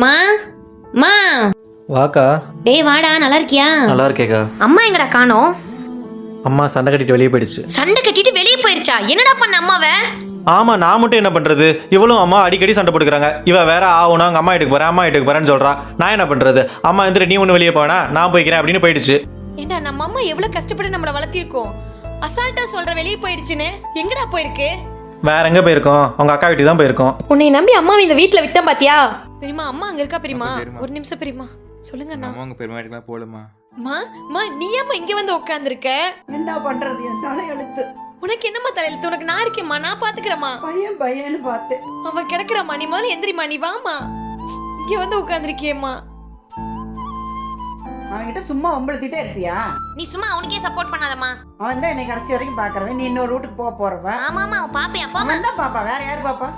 மா மா வாக்கா. டேய் வாடா, நல்லா இருக்கியா? நல்லா இருக்கேக்கா. அம்மா எங்கடா காணோம்? அம்மா சண்டை கட்டிட்டு வெளியே போயிடுச்சு. சண்டை கட்டிட்டு வெளியே போயிருச்சா? என்னடா பண்ண அம்மாவ? ஆமா, நான் மட்டும் என்ன பண்றது? இவளும் அம்மா அடிக்கடி சண்டை போட்டுக்கிறாங்க. இவ வேற ஆகணும், அங்க அம்மா வீட்டுக்கு போறேன், அம்மா வீட்டுக்கு போறேன்னு சொல்றா. நான் என்ன பண்றது? அம்மா எந்திர நீ ஒண்ணு வெளியே போனா நான் போய்க்கிறேன் அப்படின்னு போயிடுச்சு. ஏண்டா நம்ம அம்மா எவ்வளவு கஷ்டப்பட்டு நம்மள வளர்த்திருக்கோம், அசால்ட்டா சொல்ற வெளியே போயிடுச்சுன்னு. எங்கடா போயிருக்கு? வேற எங்க போயிருக்கோம்? அவங்க அக்கா வீட்டுக்கு தான் போயிருக்கோம். உன்னை நம்பி அம்மாவை இந்த வீட்ல விட்டேன் பாத்தியா? பெரியமா அம்மா அங்க இருக்கா பெரியமா? ஒரு நிமிஷம் பெரியமா சொல்லுங்க அண்ணா. அம்மா உங்க பெருமா வீட்டுக்கு போலுமா? மா நீ ஏம்மா இங்க வந்து உட்கார்ந்துருக்க? என்ன பண்றது, என் தலையெழுத்து. உனக்கு என்னம்மா தலையெழுத்து? உனக்கு நான் இருக்கேம்மா, நான் பாத்துக்கிறேம்மா. பையன்னு பார்த்தேன். அவன் கிடக்குறாம்மா, நீ முதல்ல எந்திரிமா, நீ வாமா. இங்க வந்து உட்கார்ந்துருக்கியேம்மா. அவன்கிட்ட சும்மா ஒம்பளத்திட்டே இருப்பியா? நீ சும்மா அவனுக்கே சப்போர்ட் பண்ணாதம்மா. அவன் தான் என்னை கடைசி வரைக்கும் பாக்குறவன். நீ இன்னொரு வீட்டுக்கு போறவன். ஆமாமா, அவன் பாப்பேன் அப்பா. அவன் தான் பாப்பா, வேற யாரு பாப்பா?